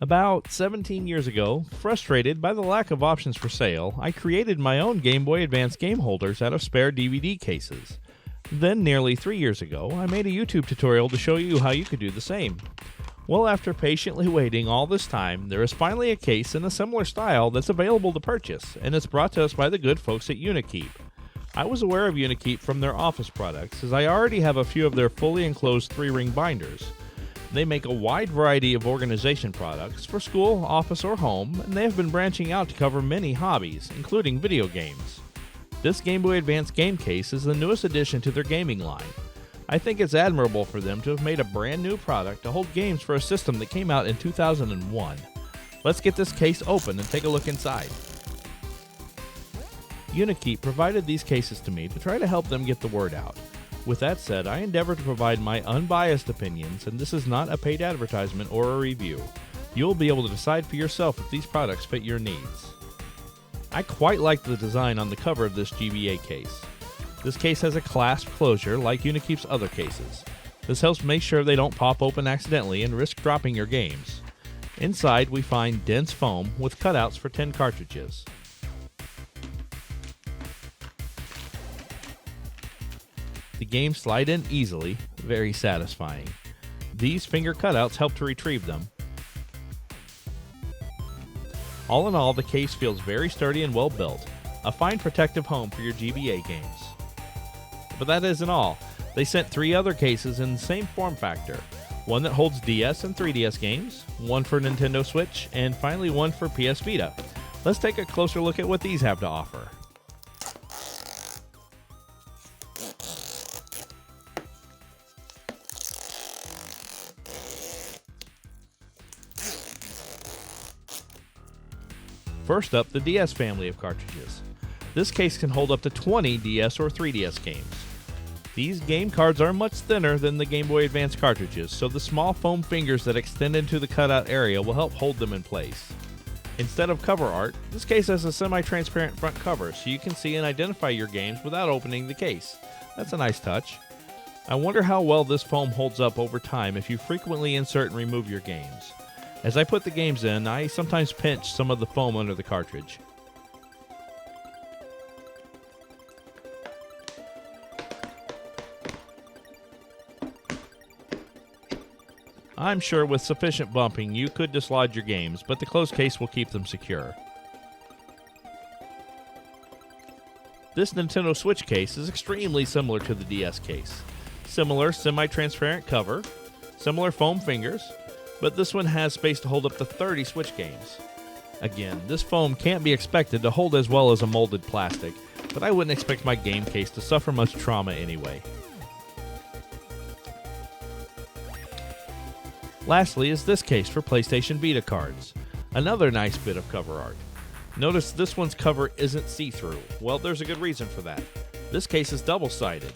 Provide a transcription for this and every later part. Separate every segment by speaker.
Speaker 1: About 17 years ago, frustrated by the lack of options for sale, I created my own Game Boy Advance game holders out of spare DVD cases. Then, nearly 3 years ago, I made a YouTube tutorial to show you how you could do the same. Well, after patiently waiting all this time, there is finally a case in a similar style that's available to purchase, and it's brought to us by the good folks at UniKeep. I was aware of UniKeep from their office products, as I already have a few of their fully enclosed 3-ring binders. They make a wide variety of organization products for school, office, or home, and they have been branching out to cover many hobbies, including video games. This Game Boy Advance game case is the newest addition to their gaming line. I think it's admirable for them to have made a brand new product to hold games for a system that came out in 2001. Let's get this case open and take a look inside. UniKeep provided these cases to me to try to help them get the word out. With that said, I endeavor to provide my unbiased opinions, and this is not a paid advertisement or a review. You'll be able to decide for yourself if these products fit your needs. I quite like the design on the cover of this GBA case. This case has a clasp closure like UniKeep's other cases. This helps make sure they don't pop open accidentally and risk dropping your games. Inside we find dense foam with cutouts for 10 cartridges. The games slide in easily, very satisfying. These finger cutouts help to retrieve them. All in all, the case feels very sturdy and well built, a fine protective home for your GBA games. But that isn't all. They sent 3 other cases in the same form factor, one that holds DS and 3DS games, one for Nintendo Switch, and finally one for PS Vita. Let's take a closer look at what these have to offer. First up, the DS family of cartridges. This case can hold up to 20 DS or 3DS games. These game cards are much thinner than the Game Boy Advance cartridges, so the small foam fingers that extend into the cutout area will help hold them in place. Instead of cover art, this case has a semi-transparent front cover so you can see and identify your games without opening the case. That's a nice touch. I wonder how well this foam holds up over time if you frequently insert and remove your games. As I put the games in, I sometimes pinch some of the foam under the cartridge. I'm sure with sufficient bumping you could dislodge your games, but the closed case will keep them secure. This Nintendo Switch case is extremely similar to the DS case. Similar semi-transparent cover, similar foam fingers, but this one has space to hold up to 30 Switch games. Again, this foam can't be expected to hold as well as a molded plastic, but I wouldn't expect my game case to suffer much trauma anyway. Lastly is this case for PlayStation Vita cards. Another nice bit of cover art. Notice this one's cover isn't see-through. Well, there's a good reason for that. This case is double-sided.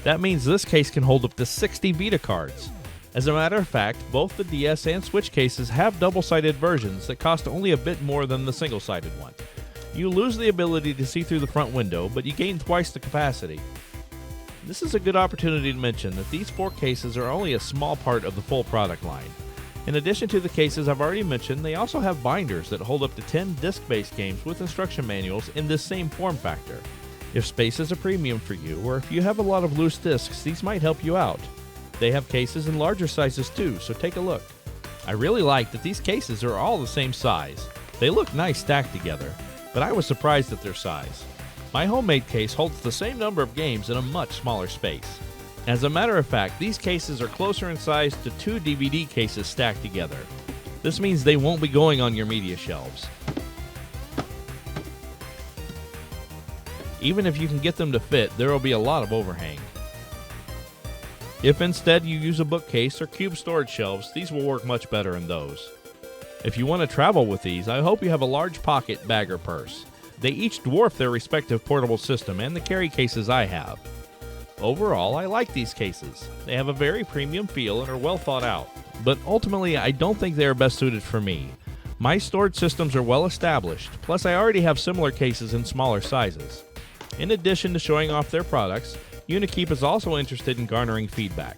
Speaker 1: That means this case can hold up to 60 Vita cards. As a matter of fact, both the DS and Switch cases have double-sided versions that cost only a bit more than the single-sided one. You lose the ability to see through the front window, but you gain twice the capacity. This is a good opportunity to mention that these 4 cases are only a small part of the full product line. In addition to the cases I've already mentioned, they also have binders that hold up to 10 disc-based games with instruction manuals in this same form factor. If space is a premium for you, or if you have a lot of loose discs, these might help you out. They have cases in larger sizes too, so take a look. I really like that these cases are all the same size. They look nice stacked together, but I was surprised at their size. My homemade case holds the same number of games in a much smaller space. As a matter of fact, these cases are closer in size to 2 DVD cases stacked together. This means they won't be going on your media shelves. Even if you can get them to fit, there will be a lot of overhang. If instead you use a bookcase or cube storage shelves, these will work much better in those. If you want to travel with these, I hope you have a large pocket, bag, or purse. They each dwarf their respective portable system and the carry cases I have. Overall, I like these cases. They have a very premium feel and are well thought out. But ultimately, I don't think they are best suited for me. My storage systems are well established, plus I already have similar cases in smaller sizes. In addition to showing off their products, UniKeep is also interested in garnering feedback.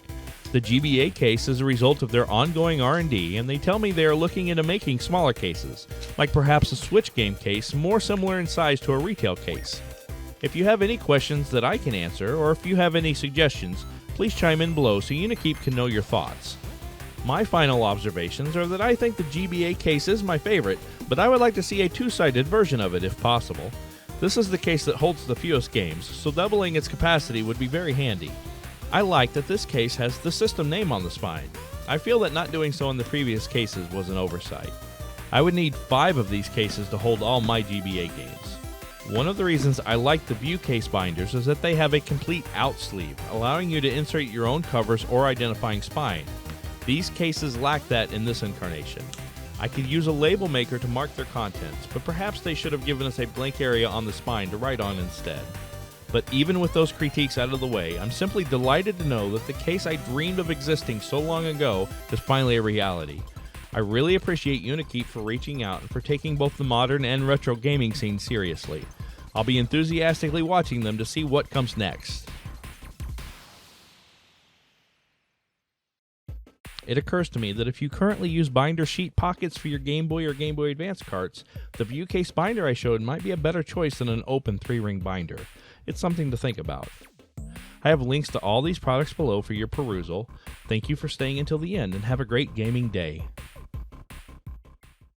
Speaker 1: The GBA case is a result of their ongoing R&D, and they tell me they are looking into making smaller cases, like perhaps a Switch game case more similar in size to a retail case. If you have any questions that I can answer, or if you have any suggestions, please chime in below so UniKeep can know your thoughts. My final observations are that I think the GBA case is my favorite, but I would like to see a two-sided version of it if possible. This is the case that holds the fewest games, so doubling its capacity would be very handy. I like that this case has the system name on the spine. I feel that not doing so in the previous cases was an oversight. I would need 5 of these cases to hold all my GBA games. One of the reasons I like the View case binders is that they have a complete out sleeve, allowing you to insert your own covers or identifying spine. These cases lack that in this incarnation. I could use a label maker to mark their contents, but perhaps they should have given us a blank area on the spine to write on instead. But even with those critiques out of the way, I'm simply delighted to know that the case I dreamed of existing so long ago is finally a reality. I really appreciate UniKeep for reaching out and for taking both the modern and retro gaming scene seriously. I'll be enthusiastically watching them to see what comes next. It occurs to me that if you currently use binder sheet pockets for your Game Boy or Game Boy Advance carts, the View case binder I showed might be a better choice than an open 3-ring binder. It's something to think about. I have links to all these products below for your perusal. Thank you for staying until the end and have a great gaming day.